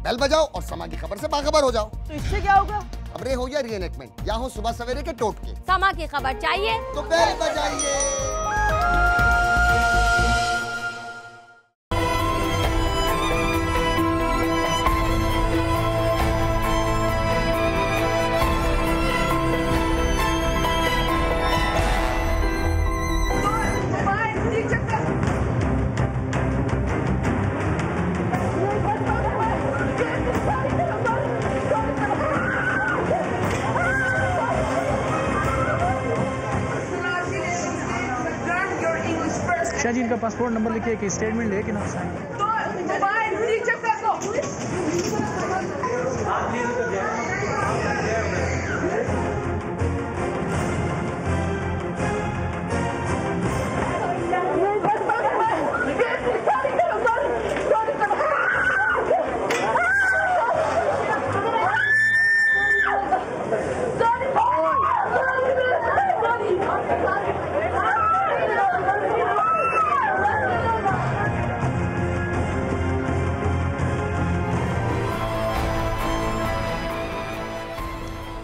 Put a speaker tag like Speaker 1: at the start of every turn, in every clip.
Speaker 1: Bell बजाओ और समा की खबर से बाखबर हो जाओ।
Speaker 2: तो इससे क्या होगा?
Speaker 1: खबरें हो या रीएनैक्टमेंट या हो सुबह सवेरे के टोटके,
Speaker 3: समा की खबर चाहिए
Speaker 1: तो बेल बजाइए।
Speaker 4: शाह जी, इनका पासपोर्ट नंबर लिखिए कि स्टेटमेंट लेके ना साइन।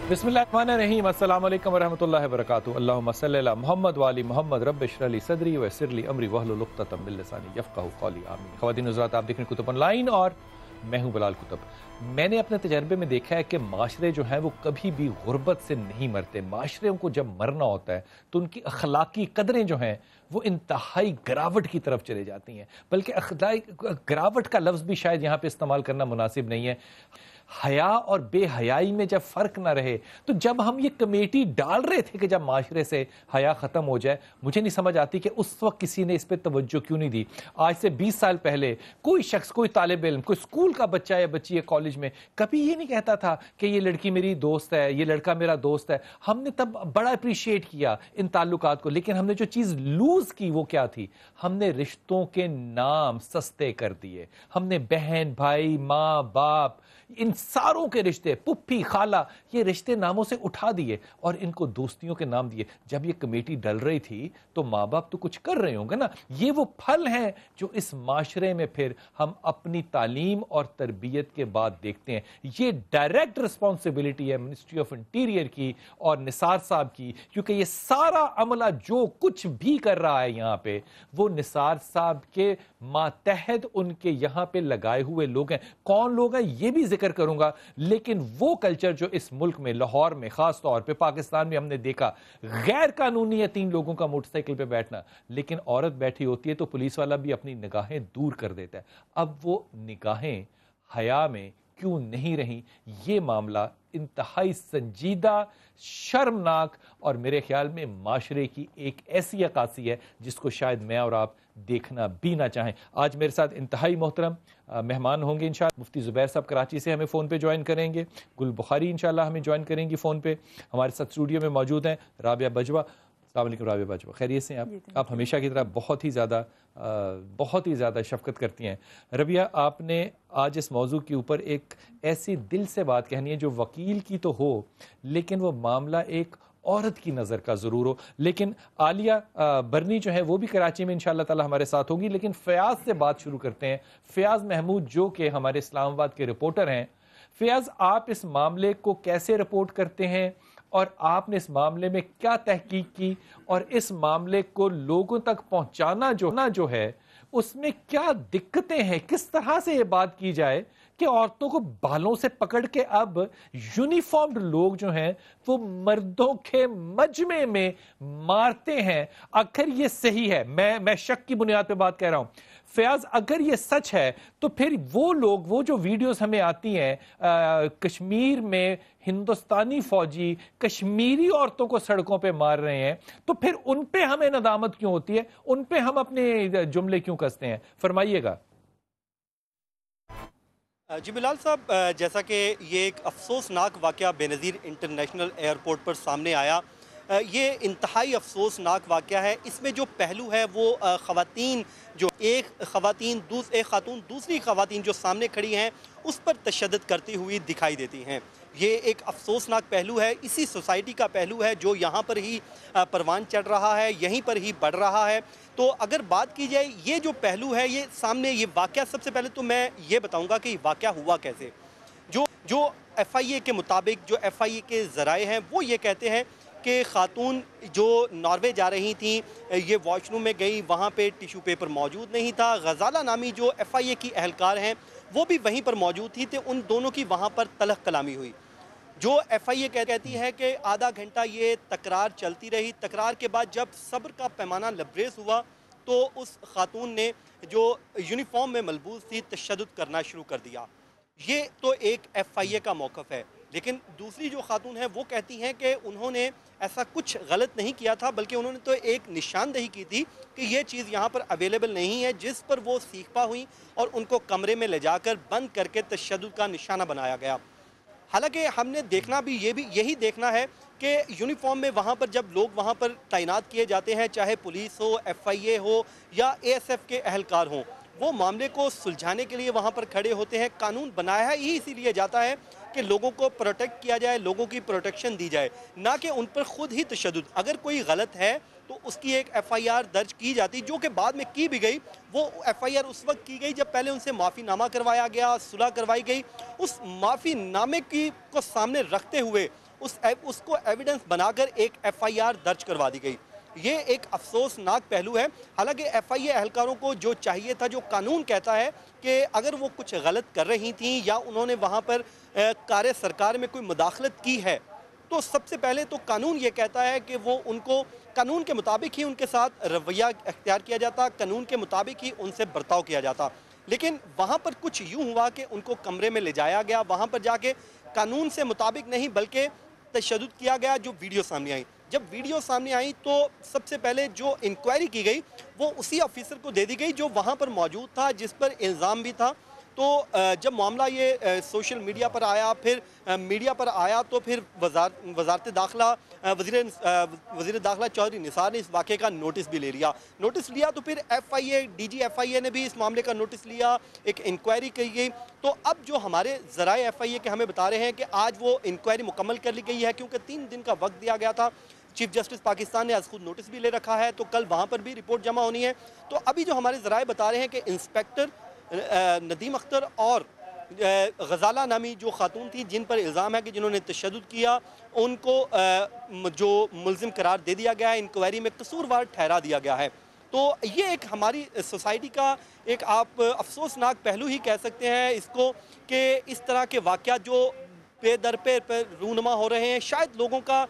Speaker 5: बिस्मिल्लाहिर्रहमानिर्रहीम, अस्सलाम वालेकुम वरहमतुल्लाहि वबरकातुहू। अल्लाहुम्मा सल्लि अला मुहम्मद व आलि मुहम्मद, रब्बि इश्रह ली सदरी व यस्सिर ली अमरी वहलुल उक़दतम मिन लिसानी यफ़क़हू क़ौली, आमीन। ख़वातीन हज़रात, आप देख रहे हैं कुतुब ऑनलाइन और मैं हूं बिलाल कुतुब। मैंने अपने तजर्बे में देखा है कि माशरे जो हैं वो कभी भी गुर्बत से नहीं मरते। माशरे को जब मरना होता है तो उनकी अखलाकी कदरें जो हैं वो इंतहाई गिरावट की तरफ चले जाती हैं। बल्कि गिरावट का लफ्ज़ भी शायद यहाँ पे इस्तेमाल करना मुनासिब नहीं है। हया और बेहयाई में जब फ़र्क ना रहे, तो जब हम ये कमेटी डाल रहे थे कि जब माशरे से हया ख़त्म हो जाए, मुझे नहीं समझ आती कि उस वक्त किसी ने इस पर तवज्जो क्यों नहीं दी। आज से 20 साल पहले कोई शख्स, कोई तालिब इल्म, कोई स्कूल का बच्चा या बच्ची है कॉलेज में, कभी ये नहीं कहता था कि ये लड़की मेरी दोस्त है, ये लड़का मेरा दोस्त है। हमने तब बड़ा अप्रिशिएट किया इन ताल्लुकात को, लेकिन हमने जो चीज़ लूज़ की वो क्या थी? हमने रिश्तों के नाम सस्ते कर दिए। हमने बहन भाई, माँ बाप, इन सारों के रिश्ते, पुप्पी खाला, ये रिश्ते नामों से उठा दिए और इनको दोस्तियों के नाम दिए। जब ये कमेटी डल रही थी तो माँ बाप तो कुछ कर रहे होंगे ना। ये वो फल हैं जो इस माशरे में फिर हम अपनी तालीम और तरबियत के बाद देखते हैं। ये डायरेक्ट रिस्पॉन्सिबिलिटी है मिनिस्ट्री ऑफ इंटीरियर की और निसार साहब की, क्योंकि ये सारा अमला जो कुछ भी कर रहा है यहाँ पे, वो निसार साहब के मातहत उनके यहाँ पे लगाए हुए लोग हैं। कौन लोग हैं ये भी जिक्र करूंगा, लेकिन वो कल्चर जो इस मुल्क में, लाहौर में खास तौर पे, पाकिस्तान में हमने देखा, गैर कानूनी है 3 लोगों का मोटरसाइकिल पे बैठना, लेकिन औरत बैठी होती है तो पुलिस वाला भी अपनी निगाहें दूर कर देता है। अब वो निगाहें हया में क्यों नहीं रही? ये मामला इंतहाई संजीदा, शर्मनाक और मेरे ख्याल में माशरे की एक ऐसी अक्कासी है जिसको शायद मैं और आप देखना भी ना चाहें। आज मेरे साथ इंतहाई मोहतरम मेहमान होंगे इंशाअल्लाह। मुफ्ती ज़ुबैर साहब कराची से हमें फ़ोन पे ज्वाइन करेंगे। गुल बुखारी इंशाअल्लाह हमें ज्वाइन करेंगी फ़ोन पे। हमारे साथ स्टूडियो में मौजूद हैं राबिया बजवा। अस्सलाम वालेकुम राबिया बजवा, खैरियत से हैं आप हमेशा की तरह बहुत ही ज़्यादा शफ़क़त करती हैं। रबिया, आपने आज इस मौजू के ऊपर एक ऐसी दिल से बात कहनी है जो वकील की तो हो, लेकिन वो मामला एक औरत की नज़र का ज़रूर हो। लेकिन आलिया बरनी जो है वो भी कराची में इंशाअल्लाह ताला हमारे साथ होगी। लेकिन फ़याज़ से बात शुरू करते हैं। फ़याज़ महमूद जो कि हमारे इस्लामाबाद के रिपोर्टर हैं। फ़याज़, आप इस मामले को कैसे रिपोर्ट करते हैं और आपने इस मामले में क्या तहकीक की और इस मामले को लोगों तक पहुंचाना जो है उसमें क्या दिक्कतें हैं? किस तरह से ये बात की जाए कि औरतों को बालों से पकड़ के अब यूनिफॉर्म्ड लोग जो हैं वो मर्दों के मजमे में मारते हैं? आखिर ये सही है? मैं शक की बुनियाद पे बात कह रहा हूं। फ़याज़, अगर ये सच है तो फिर वो लोग, वो जो वीडियोस हमें आती हैं कश्मीर में हिंदुस्तानी फौजी कश्मीरी औरतों को सड़कों पे मार रहे हैं, तो फिर उन पे हमें नदामत क्यों होती है? उन पे हम अपने जुमले क्यों कसते हैं? फरमाइएगा।
Speaker 6: जी बिलाल साहब, जैसा कि ये एक अफसोसनाक वाक़या बेनज़ीर इंटरनेशनल एयरपोर्ट पर सामने आया, ये इंतहाई अफसोसनाक वाक़या है। इसमें जो पहलू है वो ख़वातीन, जो एक खातून दूसरी ख़वातीन जो सामने खड़ी हैं उस पर तशद्दुद करती हुई दिखाई देती हैं। ये एक अफसोसनाक पहलू है, इसी सोसाइटी का पहलू है जो यहाँ पर ही परवान चढ़ रहा है, यहीं पर ही बढ़ रहा है। तो अगर बात की जाए ये जो पहलू है, ये सामने ये वाक़या, सबसे पहले तो मैं ये बताऊँगा कि वाक़या हुआ कैसे। जो FIA के मुताबिक, जो FIA के ज़राए हैं वो ये कहते हैं कि खातून जो नॉर्वे जा रही थी, ये वॉशरूम में गई, वहाँ पे टिश्यू पेपर मौजूद नहीं था। गज़ाला नामी जो FIA की एहलकार हैं वो भी वहीं पर मौजूद थी, तो उन दोनों की वहाँ पर तलख कलामी हुई। जो FIA कहती है कि आधा घंटा ये तकरार चलती रही। तकरार के बाद जब सब्र का पैमाना लबरेज हुआ तो उस खातून ने जो यूनिफॉर्म में मलबूस थी तशद्दुद करना शुरू कर दिया। ये तो एक FIA का मौक़िफ़ है, लेकिन दूसरी जो खातून है वो कहती हैं कि उन्होंने ऐसा कुछ गलत नहीं किया था, बल्कि उन्होंने तो एक निशानदही की थी कि ये चीज़ यहाँ पर अवेलेबल नहीं है, जिस पर वो सीखपा हुई और उनको कमरे में ले जाकर बंद करके तशद्दुद का निशाना बनाया गया। हालांकि हमने देखना भी यही देखना है कि यूनिफॉर्म में वहाँ पर जब लोग वहाँ पर तैनात किए जाते हैं, चाहे पुलिस हो, FIA हो या ASF के अहलकार हों, वो मामले को सुलझाने के लिए वहाँ पर खड़े होते हैं। कानून बनाया ही इसीलिए जाता है कि लोगों को प्रोटेक्ट किया जाए, लोगों की प्रोटेक्शन दी जाए, ना कि उन पर खुद ही तशद्दुद। अगर कोई गलत है तो उसकी एक FIR दर्ज की जाती, जो कि बाद में की भी गई। वो FIR उस वक्त की गई जब पहले उनसे माफ़ीनामा करवाया गया, सुलह करवाई गई। उस माफ़ीनामे को सामने रखते हुए उसको एविडेंस बनाकर एक FIR दर्ज करवा दी गई। ये एक अफसोसनाक पहलू है। हालांकि FIA एहलकारों को जो चाहिए था, जो कानून कहता है कि अगर वो कुछ गलत कर रही थी या उन्होंने वहाँ पर कार्य सरकार में कोई मुदाखलत की है, तो सबसे पहले तो कानून ये कहता है कि वो उनको कानून के मुताबिक ही उनके साथ रवैया अख्तियार किया जाता, कानून के मुताबिक ही उनसे बर्ताव किया जाता। लेकिन वहाँ पर कुछ यूँ हुआ कि उनको कमरे में ले जाया गया, वहाँ पर जाके कानून से मुताबिक नहीं बल्कि तशद्दुद किया गया। जो वीडियो सामने आई, जब वीडियो सामने आई तो सबसे पहले जो इंक्वायरी की गई वो उसी ऑफिसर को दे दी गई जो वहाँ पर मौजूद था, जिस पर इल्ज़ाम भी था। तो जब मामला ये सोशल मीडिया पर आया, फिर मीडिया पर आया, तो फिर वज़ारत दाखिला वज़ीर दाखिला चौधरी निसार ने इस वाक़े का नोटिस भी ले लिया। नोटिस लिया तो फिर FIA DG FIA ने भी इस मामले का नोटिस लिया, एक इंक्वायरी की गई। तो अब जो हमारे ज़राए FIA के हमें बता रहे हैं कि आज वो इंक्वायरी मुकम्मल कर ली गई है, क्योंकि 3 दिन का वक्त दिया गया था। चीफ जस्टिस पाकिस्तान ने आज खुद नोटिस भी ले रखा है, तो कल वहाँ पर भी रिपोर्ट जमा होनी है। तो अभी जो हमारे ज़राए बता रहे हैं कि इंस्पेक्टर नदीम अख्तर और गज़ाला नामी जो खातून थी जिन पर इल्ज़ाम है कि जिन्होंने तशद्दुद किया, उनको जो मुल्ज़िम करार दे दिया गया है, इंक्वायरी में कसूरवार ठहरा दिया गया है। तो ये एक हमारी सोसाइटी का एक आप अफसोसनाक पहलू ही कह सकते हैं इसको, कि इस तरह के वाक़यात जो बेदर पे रूनमा हो रहे हैं, शायद लोगों का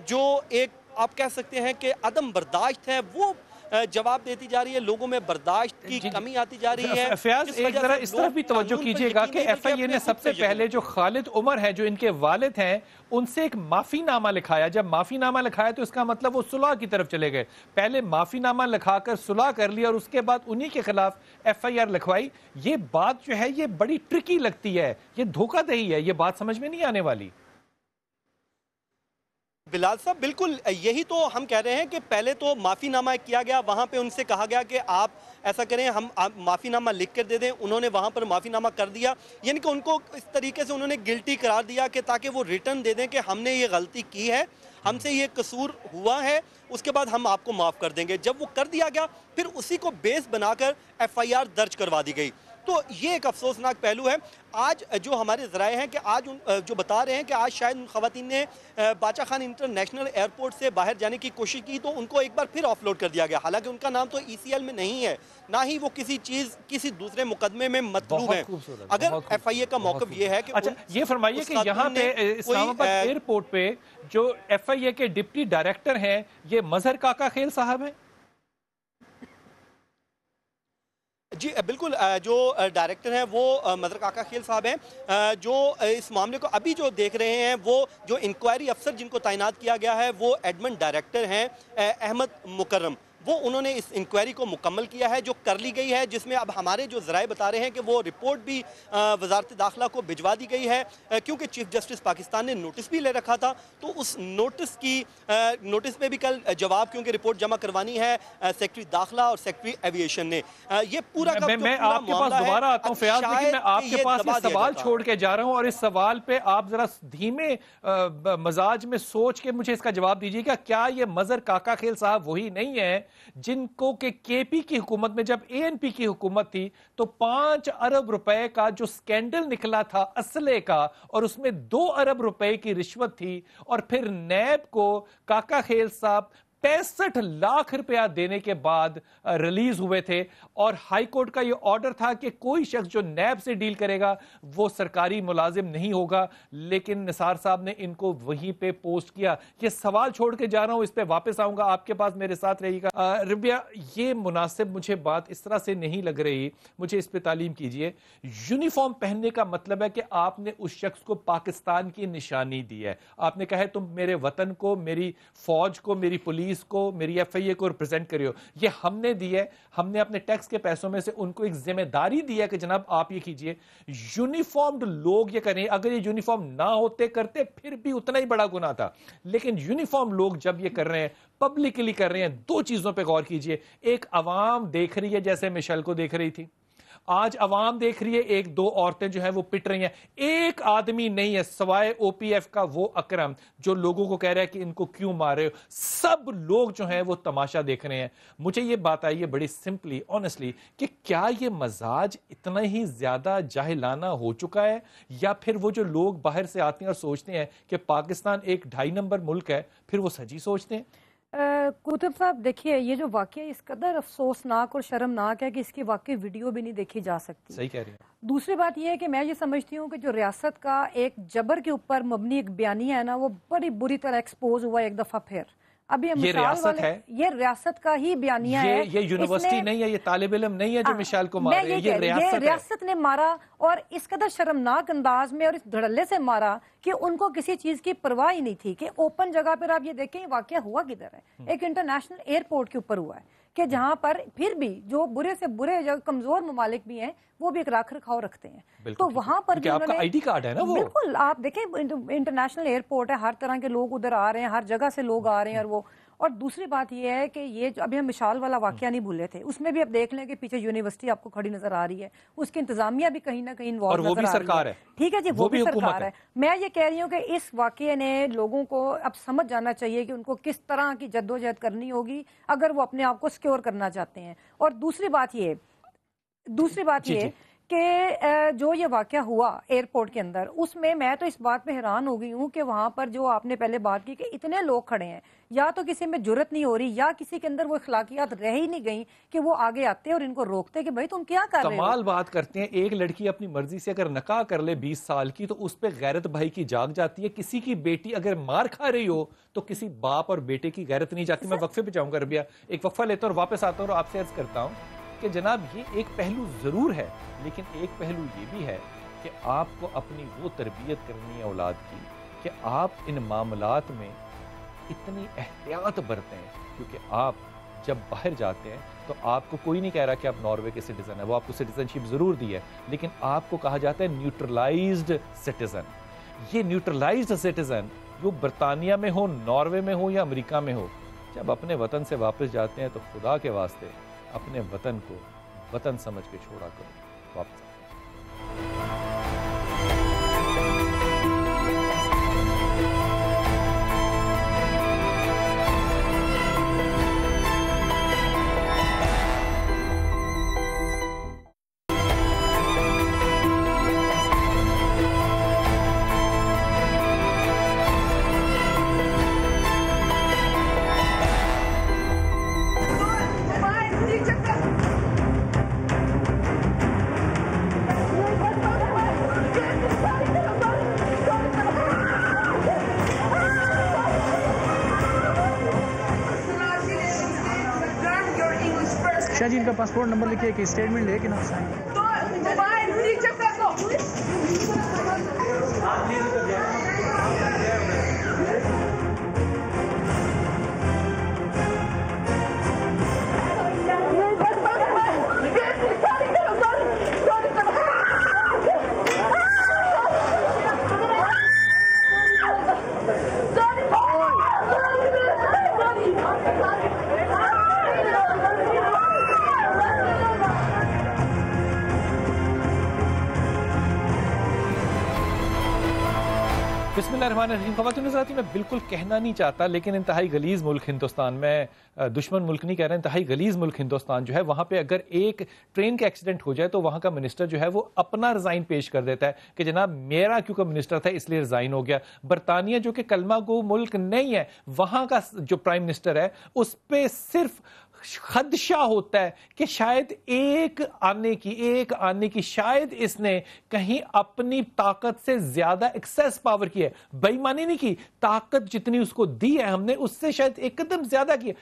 Speaker 6: जो एक आप कह सकते हैं कि अदम बर्दाश्त है वो जवाब देती जा रही है, लोगों में बर्दाश्त की कमी आती जा रही है।
Speaker 5: फयाज, एक जरा इस तरफ भी तवज्जो कीजिएगा कि FIA ने सबसे पहले जो खालिद उमर है, जो इनके वालिद हैं, उनसे एक माफीनामा लिखाया। जब माफीनामा लिखाया तो इसका मतलब वो सुलह की तरफ चले गए। पहले माफीनामा लिखाकर सुलह कर लिया और उसके बाद उन्हीं के खिलाफ FIR लिखवाई। ये बात जो है ये बड़ी ट्रिकी लगती है, ये धोखाधड़ी है, ये बात समझ में नहीं आने वाली।
Speaker 6: बिलाल साहब, बिल्कुल यही तो हम कह रहे हैं कि पहले तो माफ़ीनामा किया गया, वहाँ पे उनसे कहा गया कि आप ऐसा करें, हम आप माफ़ीनामा लिख कर दे दें। उन्होंने वहाँ पर माफ़ीनामा कर दिया, यानी कि उनको इस तरीके से उन्होंने गिल्टी करार दिया कि ताकि वो रिटर्न दे दें कि हमने ये गलती की है, हमसे ये कसूर हुआ है, उसके बाद हम आपको माफ़ कर देंगे। जब वो कर दिया गया, फिर उसी को बेस बनाकर FIR दर्ज करवा दी गई। तो ये एक अफसोसनाक पहलू है। आज जो हमारे ज़राए हैं कि आज जो बता रहे हैं कि आज शायद उन ख़वातीन ने बाचा खान इंटरनेशनल एयरपोर्ट से बाहर जाने की कोशिश की, तो उनको एक बार फिर ऑफलोड कर दिया गया। हालांकि उनका नाम तो ECL में नहीं है, ना ही वो किसी दूसरे मुकदमे में मतलूब है। अगर FIA का मौक़िफ़ ये है कि
Speaker 5: अच्छा, ये फरमाइए कि यहाँ पे इस्लामाबाद एयरपोर्ट पे जो FIA के डिप्टी डायरेक्टर हैं, ये मजहर काका खेल साहब हैं।
Speaker 6: जी बिल्कुल, जो डायरेक्टर हैं वो मजहर काका खेल साहब हैं। जो इस मामले को अभी जो देख रहे हैं, वो जो इंक्वायरी अफसर जिनको तैनात किया गया है वो एडमिन डायरेक्टर हैं अहमद मुकर्रम। وہ انہوں نے اس انکوائری کو مکمل کیا ہے جو کر لی گئی ہے، جس میں اب ہمارے جو ذرائع بتا رہے ہیں کہ وہ رپورٹ بھی وزارت داخلہ کو بھجوا دی گئی ہے، کیونکہ چیف جسٹس پاکستان نے نوٹس بھی لے رکھا تھا، تو اس نوٹس پہ بھی کل جواب، کیونکہ رپورٹ جمع کروانی ہے سیکٹری داخلہ اور سیکٹری ایویشن نے۔ یہ پورا
Speaker 5: میں آپ کے پاس دوبارہ آتا ہوں فیاض، لیکن میں آپ کے پاس یہ سوال چھوڑ کے جا رہا ہوں، اور اس سوال پہ آپ ذرا دھیمے مزاج میں سوچ کے مجھے اس کا جواب دیجیے گا۔ کیا یہ مظہر کاکا خیل صاحب وہی نہیں ہیں جن کو کہ کے پی کی حکومت میں، جب اے این پی کی حکومت تھی تو 5 ارب روپے کا جو سکینڈل نکلا تھا اسلحے کا، اور اس میں 2 ارب روپے کی رشوت تھی، اور پھر نیب کو کاکا خیل صاحب 65 لاکھ روپیہ دینے کے بعد ریلیز ہوئے تھے، اور ہائی کورٹ کا یہ آرڈر تھا کہ کوئی شخص جو نیب سے ڈیل کرے گا وہ سرکاری ملازم نہیں ہوگا، لیکن نثار صاحب نے ان کو وہیں پہ پوسٹ کیا۔ یہ سوال چھوڑ کے جا رہا ہوں، اس پہ واپس آؤں گا، آپ کے پاس میرے ساتھ رہیے گا۔ ربیہ، یہ مناسب مجھے بات اس طرح سے نہیں لگ رہی، مجھے اس پہ تعلیم کیجئے۔ یونیفارم پہننے کا مطلب ہے کہ آپ نے اس شخص کو پاکستان کی نشانی دی ہے، آپ نے کہا ہے تم میرے وطن کو، میری فوج کو، میری پولیس کو، میری ایف آئی اے کو ریپرزینٹ کریو۔ یہ ہم نے دی ہے، ہم نے اپنے ٹیکس کے پیسوں میں سے ان کو ایک ذمہ داری دی ہے کہ جناب آپ یہ کیجئے۔ یونیفارمڈ لوگ یہ کریں، اگر یہ یونیفارم نہ ہوتے کرتے پھر بھی اتنا ہی بڑا گناہ تھا، لیکن یونیفارم لوگ جب یہ کر رہے ہیں، پبلکلی کر رہے ہیں، 2 چیزوں پہ غور کیجئے۔ ایک، عوام دیکھ رہی ہے جیسے مشیل کو دیکھ رہی تھی، آج عوام دیکھ رہی ہے 1-2 عورتیں جو ہیں وہ پٹ رہی ہیں، ایک آدمی نہیں ہے سوائے او پی ایف کا وہ اکرم جو لوگوں کو کہہ رہا ہے کہ ان کو کیوں مارے ہو، سب لوگ جو ہیں وہ تماشا دیکھ رہے ہیں۔ مجھے یہ بات آئی ہے بڑی سمپلی آنیسٹلی کہ کیا یہ مزاج اتنا ہی زیادہ جاہلانہ ہو چکا ہے، یا پھر وہ جو لوگ باہر سے آتے ہیں اور سوچتے ہیں کہ پاکستان ایک 2.5 نمبر ملک ہے، پھر وہ سچی سوچتے ہیں؟
Speaker 2: کوتب صاحب دیکھیے، یہ جو واقعہ اس قدر افسوسناک اور شرمناک ہے کہ اس کی واقعی ویڈیو بھی نہیں دیکھی جا سکتی۔
Speaker 5: صحیح کہہ رہی ہیں۔
Speaker 2: دوسری بات یہ ہے کہ میں یہ سمجھتی ہوں کہ جو ریاست کا ایک جبر کے اوپر مبنی ایک بیانیہ ہے نا، وہ بڑی بری طرح ایکسپوز ہوا ایک دفعہ پھر۔ اب یہ
Speaker 5: ریاست ہے،
Speaker 2: یہ ریاست کا ہی بیانیہ ہے،
Speaker 5: یہ یونیورسٹی نہیں ہے، یہ طالب علم نہیں ہے جو مشیل کو مار رہے ہیں، یہ
Speaker 2: ریاست نے مارا، اور اس قدر شرمناک انداز میں اور اس دھڑلے سے مارا کہ ان کو کسی چیز کی پرواہ ہی نہیں تھی کہ اوپن جگہ پر آپ یہ دیکھیں واقعہ ہوا کدھر ہے، ایک انٹرنیشنل ایئرپورٹ کے اوپر ہوا ہے، کہ جہاں پر پھر بھی جو برے سے برے جو کمزور ممالک بھی ہیں وہ بھی ایک رکھ رکھاؤ رکھتے ہیں، تو وہاں پر
Speaker 5: آپ کا آئی ڈی کارڈ ہے نا وہ،
Speaker 2: بالکل آپ دیکھیں انٹرنیشنل ایئرپورٹ ہے، ہر طرح کے لوگ ادھر آ رہے ہیں، ہر جگہ سے لوگ آ رہے ہیں، اور وہ اور دوسری بات یہ ہے کہ یہ جو ابھی ہم مشال والا واقعہ نہیں بھولے تھے، اس میں بھی آپ دیکھ لیں کہ پیچھے یونیورسٹی آپ کو کھڑی نظر آ رہی ہے، اس کی انتظامیہ بھی کہیں نہ کہیں انوالو نظر آ رہی ہے، ٹھیک ہے جی، وہ بھی سرکار ہے۔ میں یہ کہہ رہی ہوں کہ اس واقعے نے لوگوں کو اب سمجھ جانا چاہیے کہ ان کو کس طرح کی جدوجہد کرنی ہوگی اگر وہ اپنے آپ کو سیکیور کرنا چاہتے ہیں۔ اور دوسری بات یہ کہ جو یہ واقعہ ہوا ایئرپورٹ کے اندر، اس میں تو اس بات پہ حیران ہو گئی ہوں کہ وہاں پر جو آپ نے پہلے بات کی کہ اتنے لوگ کھڑے ہیں، یا تو کسی میں جرت نہیں ہو رہی یا کسی کے اندر وہ اخلاقیات رہ ہی نہیں گئی کہ وہ آگے آتے اور ان کو روکتے کہ بھائی تم کیا کر رہے ہو۔
Speaker 5: کمال بات کرتے ہیں، ایک لڑکی اپنی مرضی سے اگر نکاح کر لے 20 سال کی تو اس پہ غیرت بھائی کی جاگ جاتی ہے، کسی کی بیٹی اگر مار کھا رہی ہو تو کسی باپ اور بیٹے کی غیرت نہیں جاتی۔ میں وقفے پہ جاؤں گا ربیہ، ایک وقفہ لیتا ہوں اور واپس آتا ہوں اور آپ سے عرض کرتا ہوں کہ جناب یہ ایک پہلو ضرور ہے، لیکن ایک پہلو یہ بھی ہے کہ آپ کو اپنی وہ تربیت کرنی ہے اولاد کی کہ آپ ان معاملات میں اتنی احتیاط برتیں، کیونکہ آپ جب باہر جاتے ہیں تو آپ کو کوئی نہیں کہہ رہا کہ آپ ناروے کے سٹیزن ہیں، وہ آپ کو سٹیزن شپ ضرور دی ہے، لیکن آپ کو کہا جاتا ہے نیوٹرلائزڈ سٹیزن۔ یہ نیوٹرلائزڈ سٹیزن جو برطانیہ میں ہو، ناروے میں ہو یا امریکہ میں ہو، جب اپنے وطن سے واپس جاتے ہیں تو خدا کے واسطے اپنے وطن کو وطن سمجھ کے چھوڑا کرو۔ واپس
Speaker 4: شاہ جی ان کا پاسپورٹ نمبر لکھیے کہ اسٹیٹمنٹ لے کے نہ سائن۔
Speaker 5: बिस्मिल्लाहिर्रहमानिर्रहीम। ख़वातीन हज़रात, मैं बिल्कुल कहना नहीं चाहता, लेकिन इंतहाई गलीज़ मुल्क हिंदुस्तान, मैं दुश्मन मुल्क नहीं कह रहा, इंतहाई गलीज़ मुल्क हिंदुस्तान जो है, वहाँ पे अगर एक ट्रेन का एक्सीडेंट हो जाए तो वहाँ का मिनिस्टर जो है वो अपना रिज़ाइन पेश कर देता है कि जनाब मेरा क्योंकि मिनिस्टर था इसलिए रिज़ाइन हो गया। बरतानिया जो कि कलमा गो मुल्क नहीं है, वहाँ का जो प्राइम मिनिस्टर है उस पर सिर्फ खदशा होता है कि शायद एक आने की शायद इसने कहीं अपनी ताकत से ज्यादा एक्सेस पावर की है। बेईमानी नहीं की, ताकत जितनी उसको दी है हमने उससे शायद एक कदम ज्यादा की है।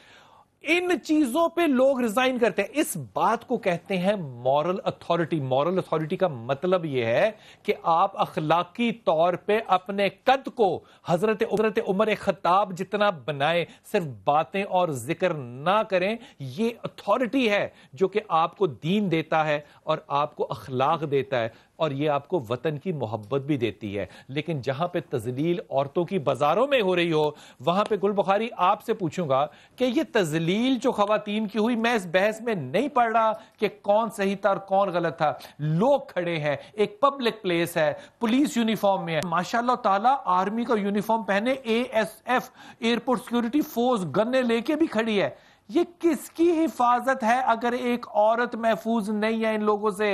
Speaker 5: इन चीजों पे लोग रिजाइन करते हैं। इस बात को कहते हैं मॉरल अथॉरिटी। मॉरल अथॉरिटी का मतलब यह है कि आप अखलाकी तौर पे अपने कद को हजरत उमर खत्ताब जितना बनाए, सिर्फ बातें और जिक्र ना करें। ये अथॉरिटी है जो कि आपको दीन देता है और आपको अखलाक देता है और ये आपको वतन की मोहब्बत भी देती है। लेकिन जहां पे तजलील औरतों की बाजारों में हो रही हो, वहां पे गुल बुखारी आपसे पूछूंगा कि ये तजलील जो खवातीन की हुई, मैं इस बहस में नहीं पढ़ रहा कि कौन सही था और कौन गलत था। लोग खड़े हैं, एक पब्लिक प्लेस है, पुलिस यूनिफॉर्म में है, माशाल्लाह ताला आर्मी का यूनिफॉर्म पहने, ASF एयरपोर्ट सिक्योरिटी फोर्स गन्ने लेके भी खड़ी है। ये किसकी हिफाजत है अगर एक औरत महफूज नहीं है इन लोगों से?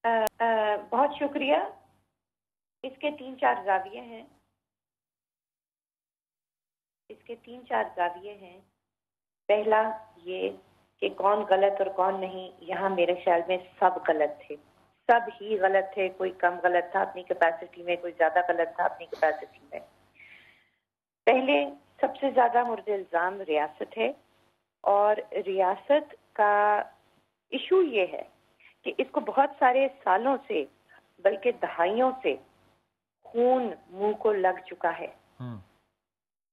Speaker 3: बहुत शुक्रिया। इसके 3-4 जाविये हैं। पहला ये कि कौन गलत और कौन नहीं, यहाँ मेरे ख्याल में सब गलत थे, सब ही गलत थे। कोई कम गलत था अपनी कैपेसिटी में, कोई ज्यादा गलत था अपनी कैपेसिटी में। पहले सबसे ज्यादा मुर्द इल्जाम रियासत है, और रियासत का इशू ये है कि इसको बहुत सारे सालों से, बल्कि दहाइयों से खून मुंह को लग चुका है।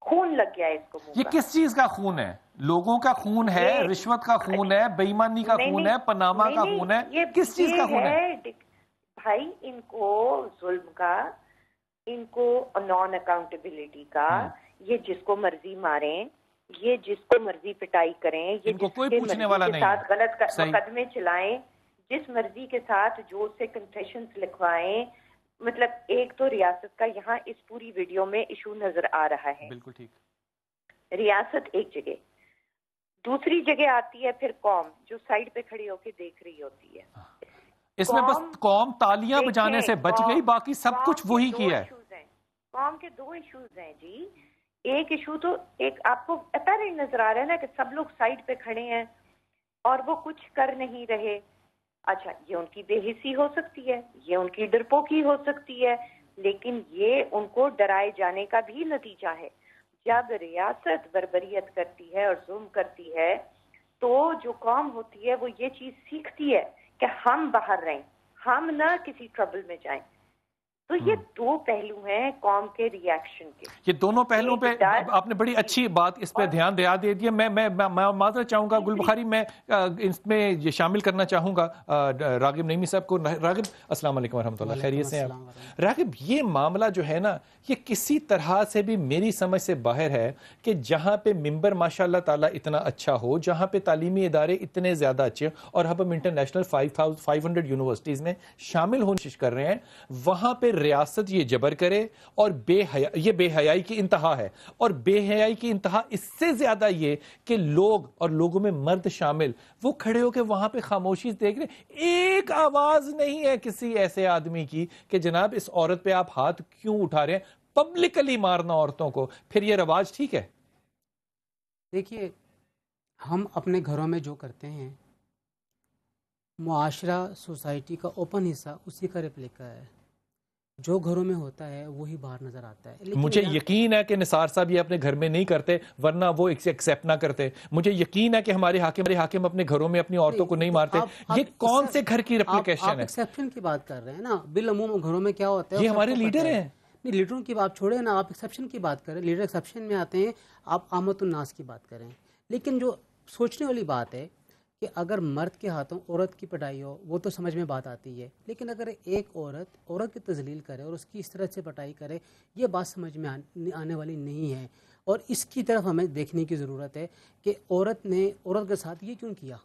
Speaker 3: खून लग गया है इसको मुंह
Speaker 5: ये
Speaker 3: का।
Speaker 5: किस चीज का खून है? लोगों का खून है, रिश्वत का खून है, बेईमानी का खून है, पनामा का खून है? ये किस चीज का खून है
Speaker 3: भाई? इनको जुल्म का, इनको नॉन अकाउंटेबिलिटी का, ये जिसको मर्जी मारें, ये जिसको मर्जी पिटाई करें, ये
Speaker 5: इनको कोई पूछने वाला नहीं है,
Speaker 3: गलत मुकदमे चलाएं, जिस मर्जी के साथ जो से कन्फेशंस लिखवाएं। मतलब एक तो रियासत का यहाँ इस पूरी वीडियो में इशू नजर आ रहा है।
Speaker 5: बिल्कुल ठीक।
Speaker 3: रियासत एक जगह, दूसरी जगह आती है फिर कौम, जो साइड पे खड़ी होकर देख रही होती है।
Speaker 5: इसमें बस कौम तालियां बजाने से बच गई, बाकी सब कुछ वही किया है।
Speaker 3: कौम के 2 इश्यूज हैं जी। एक इशू तो एक आपको अपेरेंट नजर आ रहा है ना कि सब लोग साइड पे खड़े हैं और वो कुछ कर नहीं रहे। अच्छा, ये उनकी बेहिसी हो सकती है, ये उनकी डरपोकी हो सकती है, लेकिन ये उनको डराए जाने का भी नतीजा है। जब रियासत बर्बरियत करती है और जुल्म करती है, तो जो कौम होती है वो ये चीज सीखती है कि हम बाहर रहें, हम ना किसी ट्रबल में जाएं। तो ये 2 पहलू हैं कौम के रिएक्शन के।
Speaker 5: ये दोनों पहलुओं पे आपने बड़ी अच्छी बात इस पे ध्यान दे दिया। मैं माजरत चाहूंगा गुल बुखारी, मैं इसमें ये शामिल करना चाहूंगा रागिब नईमी साहब को। रागिब, अस्सलाम वालेकुम वरहमतुल्लाह, खैरियत से हैं आप? रागिब, ये मामला जो है ना, ये किसी तरह से भी मेरी समझ से बाहर है कि जहां पे मिंबर माशाल्लाह ताला इतना अच्छा हो, जहां पे तालीमी इदारे इतने ज्यादा अच्छे, और हम इंटरनेशनल 500 यूनिवर्सिटीज में शामिल होने की कोशिश कर रहे हैं, वहां पे रियासत ये जबर करे और ये बेहयाई की इंतहा है। और बेहयाई की इंतहा इससे ज्यादा ये कि लोग, और लोगों में मर्द शामिल, वो खड़े होकर वहां पे खामोशी देख रहे। एक आवाज नहीं है किसी ऐसे आदमी की कि जनाब इस औरत पे आप हाथ क्यों उठा रहे हैं, पब्लिकली मारना औरतों को। फिर ये रवाज ठीक है?
Speaker 7: देखिए, हम अपने घरों में जो करते हैं, मुआशरा सोसाइटी का ओपन हिस्सा उसी का रिप्लिका है। जो घरों में होता है वही बाहर नजर आता है।
Speaker 5: मुझे यकीन है कि निसार साहब ये अपने घर में नहीं करते, वरना वो एक्सेप्ट ना करते। मुझे यकीन है कि हमारे हाकिम अपने घरों में अपनी औरतों को नहीं मारते। ये कौन से घर की रेप्लिकेशन है?
Speaker 7: एक्सेप्शन की बात कर रहे हैं ना। बिलअमूम घरों में क्या होता है,
Speaker 5: ये हमारे लीडर हैं।
Speaker 7: नहीं, लीडरों की बात छोड़े ना, आप एक्सेप्शन की बात करें। लीडर एक्सेप्शन में आते हैं, आप आमतुन्नास की बात करें। लेकिन जो सोचने वाली बात है कि अगर मर्द के हाथों औरत की पिटाई हो, वो तो समझ में बात आती है। लेकिन अगर एक औरत की तजलील करे और उसकी इस तरह से पिटाई करे, ये बात समझ में आने वाली नहीं है। और इसकी तरफ हमें देखने की ज़रूरत है कि औरत के साथ ये क्यों किया।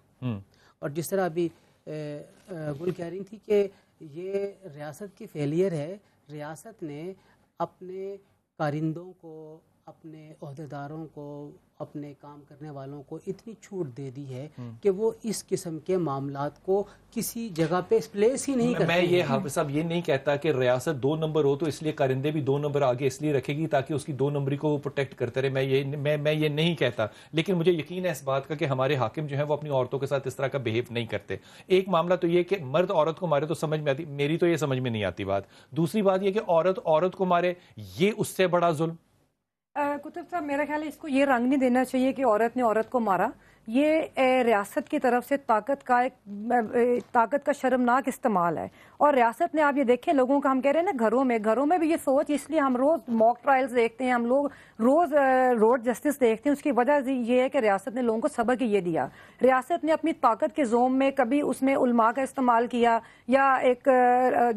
Speaker 7: और जिस तरह अभी गुल कह रही थी कि یہ ریاست کی فیلئر ہے. ریاست نے اپنے کارندوں کو، اپنے عہدیداروں کو، اپنے کام کرنے والوں کو اتنی چھوٹ دے دی ہے کہ وہ اس قسم کے معاملات کو کسی جگہ پہ پلیس ہی نہیں کرتے.
Speaker 5: میں یہ حافظ صاحب یہ نہیں کہتا کہ ریاست 2 نمبر ہو تو اس لیے کارندے بھی 2 نمبر آگے اس لیے رکھے گی تاکہ اس کی 2 نمبری کو وہ پروٹیکٹ کرتے رہے. میں یہ نہیں کہتا، لیکن مجھے یقین ہے اس بات کا کہ ہمارے حاکم جو ہیں وہ اپنی عورتوں کے ساتھ اس طرح کا بہیو نہیں کرتے. ایک معاملہ تو یہ کہ مرد عورت کو مارے تو سمجھ میں آتی، میری تو یہ سمجھ میں نہیں آتی بات. دوسری بات یہ کہ عورت کو مارے، یہ اس سے بڑا ظلم.
Speaker 2: کتب صاحب میرا خیال ہے اس کو یہ رنگ نہیں دینا چاہیے کہ عورت نے عورت کو مارا. یہ ریاست کی طرف سے طاقت کا شرمناک استعمال ہے. اور ریاست نے آپ یہ دیکھیں لوگوں کا، ہم کہہ رہے ہیں نا گھروں میں بھی یہ سوچ، اس لیے ہم روز موک ٹرائلز دیکھتے ہیں، ہم لوگ روز روڈ جسٹس دیکھتے ہیں. اس کی وجہ یہ ہے کہ ریاست نے لوگوں کو سبق یہ دیا. ریاست نے اپنی طاقت کے زوم میں کبھی اس میں علماء کا استعمال کیا، یا ایک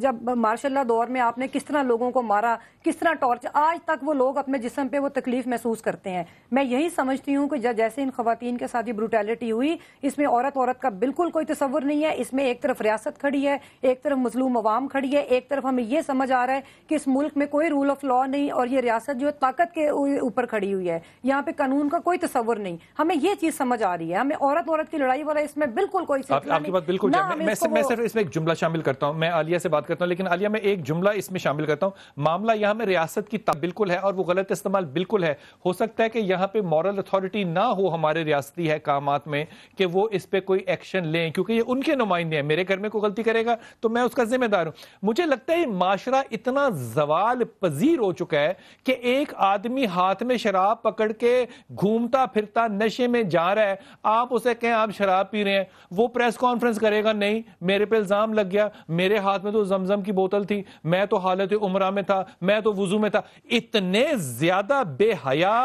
Speaker 2: جب مارشل لا دور میں آپ نے کس طرح لوگوں کو مارا، کس طرح ٹارچر، آج تک وہ لوگ اپنے جسم پہ وہ تکلیف محسوس کرتے ہیں. میں یہی سمجھتی ہوں کہ جیسے ان خواتین کے ساتھ یہ بروٹیلٹی ہوئی، اس میں عورت کا بالکل کوئی تصور نہیں ہے. اس میں ایک طرف ریاست کھڑی ہے، ایک طرف مظلوم عوام کھڑی ہے، ایک طرف ہمیں یہ سمجھ آ رہا ہے کہ اس ملک میں کوئی رول آف لا نہیں، اور یہ ریاست جو ہے طاقت کے اوپر کھڑی ہوئی ہے، یہاں پہ قانون کا کوئی تصور نہیں. ہمیں یہ چیز سمجھ آ رہی ہے، ہمیں عورت کی لڑائی والا اس میں بالکل کوئی سلسلہ نہیں.
Speaker 5: آپ کی بات بالکل. میں صرف اس میں ایک جملہ شامل کرتا ہوں. میں عالیہ سے بات کرتا ہوں، لیکن عالیہ میں ایک جملہ اس میں شامل کرتا ہوں. معاملہ یہاں میں ریاست کی بالکل ہے اور وہ غلط استعمال بالکل ہے. ہو سکتا ہے کہ یہاں پہ مورل اتھارٹی نہ ہو ہمارے ریاستی حکامات میں کہ وہ اس پہ کوئی ایکشن لیں، کیونکہ یہ ان کے نمائندے ہیں. میرے گھر میں کوئی غلطی کرے گا تو میں اس کا ذمہ دار ہوں. مجھے لگتا ہے معاشرہ اتنا زوال پذیر ہو چکا ہے کہ ایک آدمی ہاتھ میں شراب پکڑ کے گھومتا پھرتا نشے میں جا رہا ہے، آپ اسے کہیں آپ شراب پی رہے ہیں، وہ پریس کانفرنس کرے گا نہیں میرے پہ الزام لگ گیا، میرے ہاتھ میں تو زمزم کی بوتل تھی، میں تو حالت عمرہ میں تھا، میں تو وضو میں تھا. اتنے زیادہ بے حیا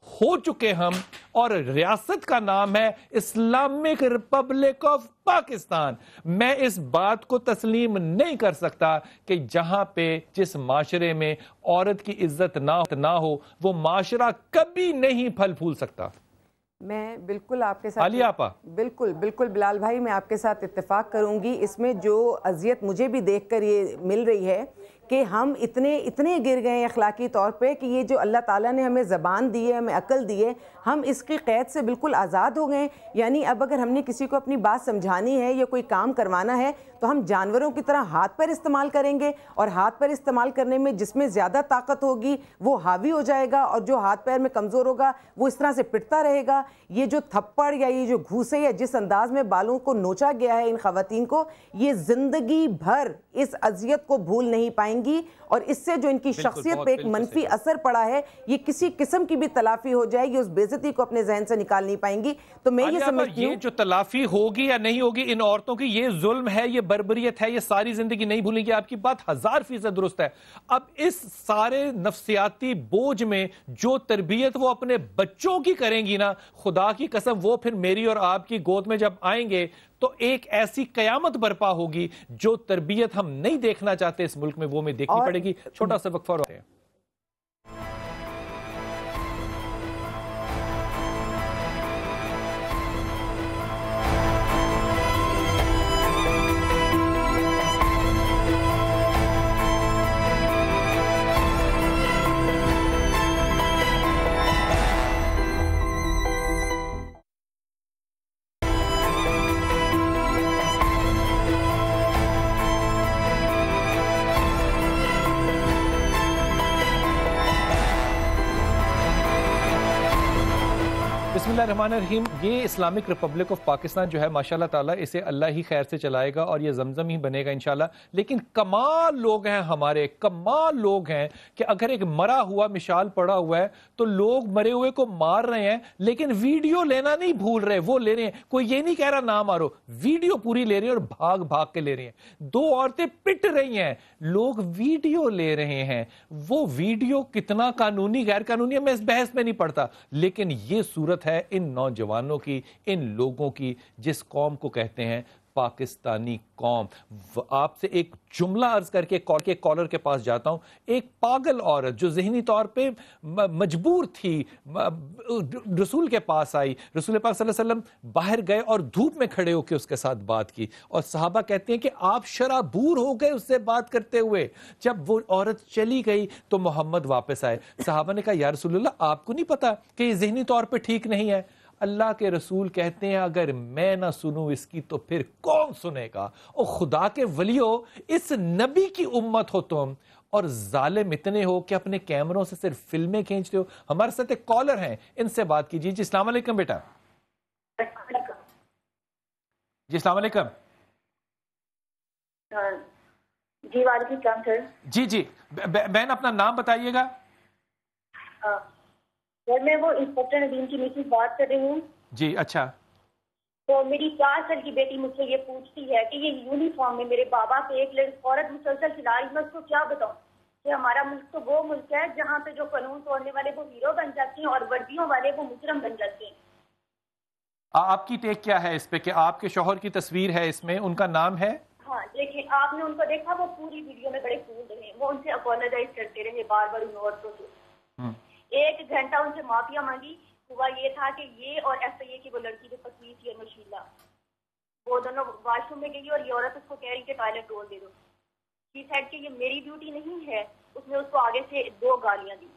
Speaker 5: ہو چکے ہم، اور ریاست کا نام ہے اسلامک ریپبلک آف پاکستان. میں اس بات کو تسلیم نہیں کر سکتا کہ جہاں پہ جس معاشرے میں عورت کی عزت نہ ہو وہ معاشرہ کبھی نہیں پھل پھول سکتا.
Speaker 8: میں بالکل آپ کے ساتھ
Speaker 5: عالیہ آپا
Speaker 8: بالکل بلال بھائی، میں آپ کے ساتھ اتفاق کروں گی. اس میں جو اذیت مجھے بھی دیکھ کر یہ مل رہی ہے کہ ہم اتنے گر گئے ہیں اخلاقی طور پہ کہ یہ جو اللہ تعالیٰ نے ہمیں زبان دی ہے، ہمیں عقل دی ہے، ہم اس کی قید سے بالکل آزاد ہو گئے. یعنی اب اگر ہم نے کسی کو اپنی بات سمجھانی ہے یا کوئی کام کروانا ہے تو ہم جانوروں کی طرح ہاتھ پیر استعمال کریں گے، اور ہاتھ پیر استعمال کرنے میں جس میں زیادہ طاقت ہوگی وہ حاوی ہو جائے گا، اور جو ہاتھ پیر میں کمزور ہوگا وہ اس طرح سے پٹتا رہے گا. یہ جو تھپڑ یا یہ جو گھوسے یا جس انداز میں بالوں کو نوچا گیا ہے ان خواتین کو، یہ زندگی بھر اس اذیت کو بھول نہیں پائیں گی، اور اس سے جو ان کی شخصیت پہ ایک منفی اثر پڑا ہے یہ کسی قسم کی بھی تلافی ہو جائے گی، اس بے عزتی کو اپنے ذہن سے نکال نہیں پائیں گی. تو میں یہ سمجھتی ہوں
Speaker 5: یہ جو تلافی ہوگی یا نہیں ہوگی ان عورتوں کی، یہ ظلم ہے، یہ بربریت ہے، یہ ساری زندگی نہیں بھولیں گی. آپ کی بات 1000% درست ہے. اب اس سارے نفسیاتی بوجھ میں جو تربیت وہ اپنے بچوں کی کریں گی نا، خدا کی قسم وہ پھر میری اور آپ کی گود میں جب آئیں گے تو ایک ایسی قیامت برپا ہوگی جو تربیت ہم نہیں دیکھنا چاہتے اس ملک میں، وہ ہمیں دیکھنی پڑے گی. چھوٹا سا وقفہ رہے ہیں. بسم اللہ الرحمن الرحیم. یہ اسلامک ریپبلک آف پاکستان جو ہے ماشاءاللہ تعالیٰ اسے اللہ ہی خیر سے چلائے گا اور یہ زمزم ہی بنے گا انشاءاللہ. لیکن کمال لوگ ہیں ہمارے، کمال لوگ ہیں کہ اگر ایک مرا ہوا مشال پڑا ہوا ہے تو لوگ مرے ہوئے کو مار رہے ہیں لیکن ویڈیو لینا نہیں بھول رہے. وہ لے رہے ہیں، کوئی یہ نہیں کہہ رہا نہ مارو، ویڈیو پوری لے رہے ہیں اور بھاگ کے لے رہے ہیں. 2 عورتیں پٹ رہی ہیں، لوگ ویڈیو لے رہے ہیں. وہ ویڈیو کتنا قانونی غیر قانونی ہے میں اس بحث میں نہیں پڑتا، لیکن یہ صورت ہے ان نوجوانوں کی، ان لوگوں کی جس قوم کو کہتے ہیں پاکستانی قوم. آپ سے ایک جملہ عرض کر کے کالر کے پاس جاتا ہوں. ایک پاگل عورت جو ذہنی طور پہ مجبور تھی رسول کے پاس آئی, رسول پاک صلی اللہ علیہ وسلم باہر گئے اور دھوپ میں کھڑے ہو کے اس کے ساتھ بات کی, اور صحابہ کہتے ہیں کہ آپ شرابور ہو گئے اس سے بات کرتے ہوئے. جب وہ عورت چلی گئی تو محمد واپس آئے. صحابہ نے کہا یا رسول اللہ آپ کو نہیں پتا کہ یہ ذہنی طور پہ ٹھیک نہیں ہے؟ اللہ کے رسول کہتے ہیں اگر میں نہ سنوں اس کی تو پھر کون سنے گا؟ او خدا کے ولیو, اس نبی کی امت ہو تم اور ظالم اتنے ہو کہ اپنے کیمروں سے صرف فلمیں کھینچتے ہو. ہمارے ساتھ ایک کالر ہیں, ان سے بات کیجیے. جی السلام علیکم بیٹا. جی السلام علیکم.
Speaker 3: جی وعلیکم السلام سر.
Speaker 5: جی بہن اپنا نام بتائیے گا.
Speaker 3: سر میں وہ انسپیکٹر ندیم کی میسز بات کر رہی ہوں.
Speaker 5: جی اچھا. تو
Speaker 3: میری 4 سال کی بیٹی مجھ سے یہ پوچھتی ہے کہ یہ یونیفارم میں میرے بابا پہ ایک عورت مسلسل چلا رہی, میں اس کو کیا بتاؤں کہ ہمارا ملک تو وہ ملک ہے جہاں پہ جو قانون توڑنے والے وہ ہیرو بن جاتے ہیں اور وردیوں والے وہ مجرم بن جاتے ہیں.
Speaker 5: آپ کی ٹیک کیا ہے اس پہ کہ آپ کے شوہر کی تصویر ہے اس میں, ان کا نام ہے؟
Speaker 3: ہاں دیکھیں آپ نے ان کو دیکھا, وہ پوری ویڈیو میں بڑے کول رہے, وہ ان سے اپولوجائز کرتے رہے بار بار ان عورتوں سے. 1 گھنٹہ ان سے معافیا مانگی. ہوا یہ تھا کہ یہ اور ایف آئی اے کی وہ لڑکی جو پکڑی تھی نوشیلا, وہ دونوں واش روم میں گئی اور یہ عورت اس کو کہہ رہی کہ ٹوائلٹ رول دے دو. شی سیڈ کہ یہ میری ڈیوٹی نہیں ہے. اس نے اس کو آگے سے 2 گالیاں دی.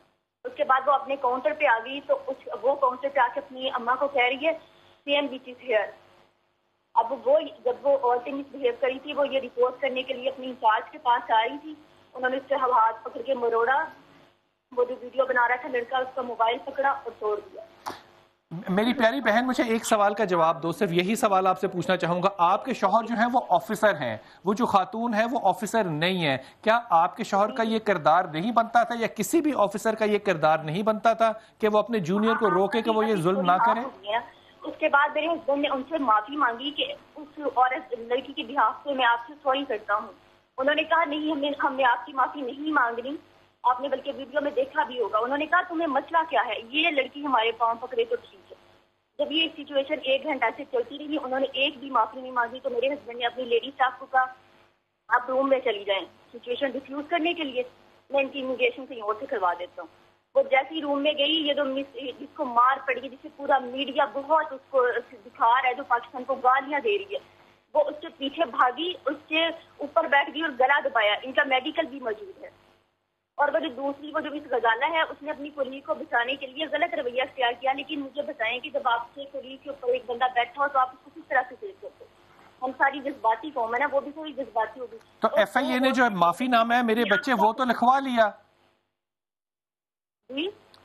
Speaker 3: اس کے بعد وہ اپنے کاؤنٹر پہ آ گئی تو وہ کاؤنٹر پہ آ کے اپنی اماں کو کہہ رہی ہے سیم وچ از ہیئر. اب وہ جب وہ عورتیں مس بہیو کری تھی وہ یہ رپورٹ کرنے کے لیے اپنی انچارج کے پاس آ رہی تھی. انہوں نے اس سے ہاتھ پکڑ کے مروڑا. وہ جو ویڈیو بنا رہا تھا لڑکا, اس کا موبائل پکڑا اور توڑ دیا.
Speaker 5: میری پیاری بہن مجھے ایک سوال کا جواب دو, صرف یہی سوال آپ سے پوچھنا چاہوں گا. آپ کے شوہر جو ہیں وہ آفیسر ہیں, وہ جو خاتون ہے وہ آفیسر نہیں ہے. کیا آپ کے شوہر کا یہ کردار نہیں بنتا تھا یا کسی بھی آفیسر کا یہ کردار نہیں بنتا تھا کہ وہ اپنے جونیئر کو روکے کہ وہ یہ ظلم نہ کریں؟
Speaker 3: اس کے بعد میرے ہسبینڈ نے ان سے معافی مانگی کہ اس عورت لڑکی کے بہاف پہ میں آپ سے سوری کرتا ہوں. انہوں نے کہا نہیں, ہم نے آپ کی معافی نہیں مانگنی. آپ نے بلکہ ویڈیو میں دیکھا بھی ہوگا. انہوں نے کہا تمہیں مسئلہ کیا ہے, یہ لڑکی ہمارے پاؤں پکڑے تو ٹھیک ہے. جب یہ سچویشن 1 گھنٹہ سے چلتی رہی, انہوں نے ایک بھی معافی نہیں مانگی. تو میرے ہسبینڈ نے اپنی لیڈی اسٹاف کو کہا آپ روم میں چلی جائیں سچویشن ڈیفیوز کرنے کے لیے, میں ان کی امیگریشن کہیں اور سے کروا دیتا ہوں. وہ جیسی روم میں گئی, یہ جو جس کو مار پڑی, جسے پورا میڈیا بہت اس کو دکھا رہا ہے, جو پاکستان کو گالیاں دے رہی ہے, وہ اس کے پیچھے بھاگی, اس کے اوپر بیٹھ گئی اور گلا دبایا. ان کا میڈیکل بھی موجود ہے. اور وہ جو دوسری وہ جو اس غزالہ ہے, اس نے اپنی کولیگ کو بچانے کے لیے غلط رویہ اختیار کیا. لیکن مجھے بتائیں کہ جب آپ کے کولیگ کے اوپر ایک بندہ بیٹھا ہو تو آپ اس کو کس طرح سے فیل کرتے؟ ہم ساری جذباتی قوم ہے نا, وہ بھی تھوڑی جذباتی ہوگی.
Speaker 5: تو ایف آئی اے نے جو معافی نامہ ہے میرے بچے وہ تو لکھوا لیا,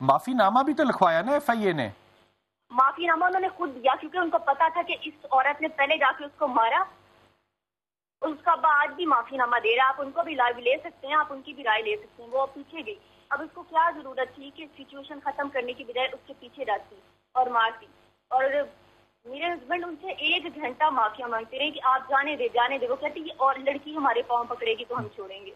Speaker 5: معافی نامہ بھی تو لکھوایا نا ایف آئی اے نے.
Speaker 3: معافی نامہ انہوں نے خود دیا کیونکہ ان کو پتا تھا کہ اس عورت نے پہلے جا کے اس کو مارا. اس کا بعد بھی معافی نامہ دے رہا. آپ ان کو بھی رائے لے سکتے ہیں, آپ ان کی بھی رائے لے سکتے ہیں. وہ پیچھے گئی. اب اس کو کیا ضرورت تھی کہ سچویشن ختم کرنے کی بجائے اس کے پیچھے جاتی اور مارتی. اور میرے ہسبینڈ ان سے 1 گھنٹہ معافیا مانگتے رہے کہ آپ جانے دے. وہ کہتی ہے اور لڑکی ہمارے پاؤں پکڑے گی تو ہم چھوڑیں گے.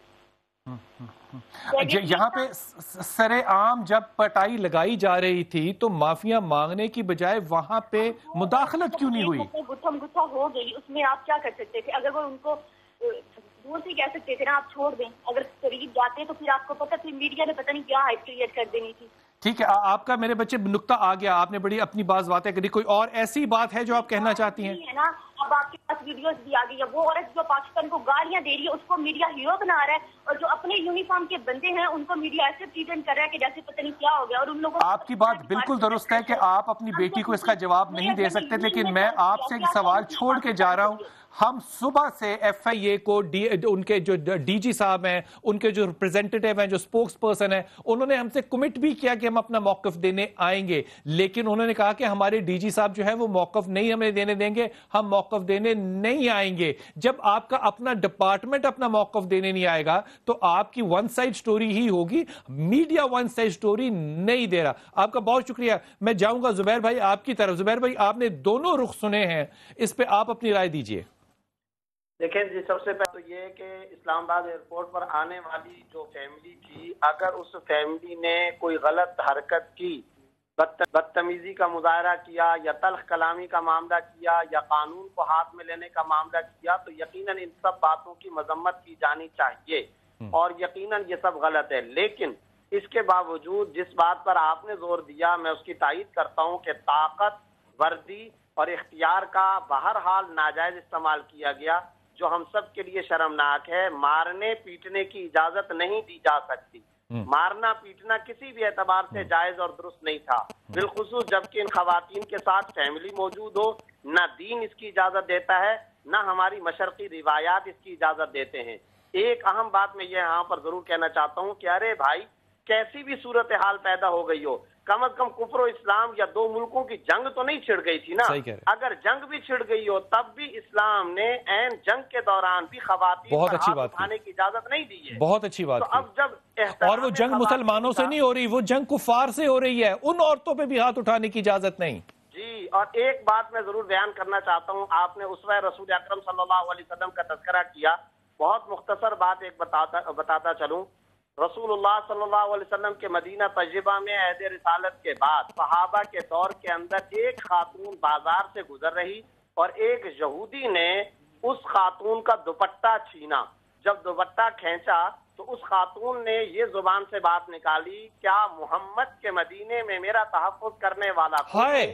Speaker 5: یہاں پہ سر عام جب پٹائی لگائی جا رہی تھی تو معافیا مانگنے کی بجائے وہاں پہ مداخلت کیوں نہیں ہوئی؟
Speaker 3: گتھم گتھا ہو گئی. اس میں آپ کیا کر سکتے تھے؟ اگر وہ ان کو دور سے کہہ سکتے تھے نا آپ چھوڑ دیں. اگر قریب جاتے تو پھر آپ کو پتہ تھی میڈیا نے پتہ نہیں کیا ہائپ کریٹ کر دینی تھی.
Speaker 5: ٹھیک ہے, آپ کا میرے بچے نقطہ آ گیا, آپ نے بڑی اپنی باتیں کری. کوئی اور ایسی بات ہے جو آپ کہنا چاہتی ہیں؟
Speaker 3: ہے نا, اب آپ کے پاس ویڈیوز بھی آ گئی ہے. وہ عورت جو پاکستان کو گالیاں دے رہی ہے اس کو میڈیا ہیرو بنا رہا ہے, اور جو اپنے یونیفارم کے بندے ہیں ان کو میڈیا ایسے پریزنٹ کر رہا ہے کہ جیسے پتہ نہیں کیا ہو گیا. اور ان لوگوں
Speaker 5: آپ کی بات بالکل درست ہے کہ آپ اپنی بیٹی کو اس کا جواب نہیں دے سکتے, لیکن میں آپ سے ایک سوال چھوڑ کے جا رہا ہوں. ہم صبح سے ایف آئی اے کو ان کے جو ڈی جی صاحب ہیں, ان کے جو ریپرزینٹیٹیو ہیں, جو سپوکس پرسن ہیں, انہوں نے ہم سے کمٹ بھی کیا کہ ہم اپنا موقف دینے آئیں گے. لیکن انہوں نے کہا کہ ہمارے ڈی جی صاحب جو ہے وہ موقف نہیں ہمیں دینے دیں گے, ہم موقف دینے نہیں آئیں گے. جب آپ کا اپنا ڈپارٹمنٹ اپنا موقف دینے نہیں آئے گا تو آپ کی ون سائڈ سٹوری ہی ہوگی. میڈیا ون سائڈ سٹوری نہیں دے رہا. آپ کا بہت شکریہ. میں جاؤں گا زبیر بھائی آپ کی طرف. زبیر بھائی آپ نے دونوں رخ سنے ہیں, اس پہ آپ اپنی رائے دیجئے.
Speaker 9: دیکھیں جی, سب سے پہلے تو یہ کہ اسلام آباد ایئرپورٹ پر آنے والی جو فیملی تھی, اگر اس فیملی نے کوئی غلط حرکت کی बदतमीजी का मुजाहरा किया या तल्ख कलामी का मामला किया या कानून को हाथ में लेने का मामला किया, तो यकीनन इन सब बातों की मजम्मत की जानी चाहिए और यकीनन ये सब गलत है। लेकिन इसके बावजूद जिस बात पर आपने जोर दिया, मैं उसकी तायीद करता हूँ कि ताकत, वर्दी और इख्तियार का बहरहाल नाजायज इस्तेमाल किया गया, जो हम सब के लिए शर्मनाक है। मारने पीटने की इजाजत नहीं दी जा सकती। मारना पीटना किसी भी एतबार से जायज और दुरुस्त नहीं था, बिलखुसूस जबकि इन खवातीन के साथ फैमिली मौजूद हो। न दीन इसकी इजाजत देता है, न हमारी मशरकी रिवायात इसकी इजाजत देते हैं। एक अहम बात मैं ये यहाँ पर जरूर कहना चाहता हूँ कि अरे भाई, कैसी भी सूरत हाल पैदा हो गई हो, कम अज कम कुफ्र इस्लाम या दो मुल्कों की जंग तो नहीं छिड़ गई थी ना। अगर जंग भी छिड़ गई हो तब भी इस्लाम ने ऐन जंग के दौरान भी खवातीन
Speaker 5: बहुत अच्छी बात
Speaker 9: उठाने की इजाजत नहीं दी है।
Speaker 5: बहुत अच्छी बात।
Speaker 9: तो अब जब
Speaker 5: और वो जंग मुसलमानों से नहीं हो रही, वो जंग कुफार से हो रही है, उन औरतों पे भी हाथ उठाने की इजाजत नहीं।
Speaker 9: जी, और एक बात मैं जरूर बयान करना चाहता हूँ। आपने उसवा रसूल अकरम सल्लल्लाहु अलैहि वसल्लम का तज़किरा किया, बहुत मुख्तसर बात एक बताता चलूं। रसूलुल्लाह सल्लल्लाहु अलैहि वसल्लम के मदीना तजरिबा में अहद रिसालत के बाद सहाबा के दौर के अंदर एक खातून बाजार से गुजर रही और एक यहूदी ने उस खातून का दुपट्टा छीना। जब दुपट्टा खींचा तो उस खातून ने ये जुबान से बात निकाली, क्या मोहम्मद के मदीने में मेरा तहफ़्फ़ुज़ करने वाला कोई?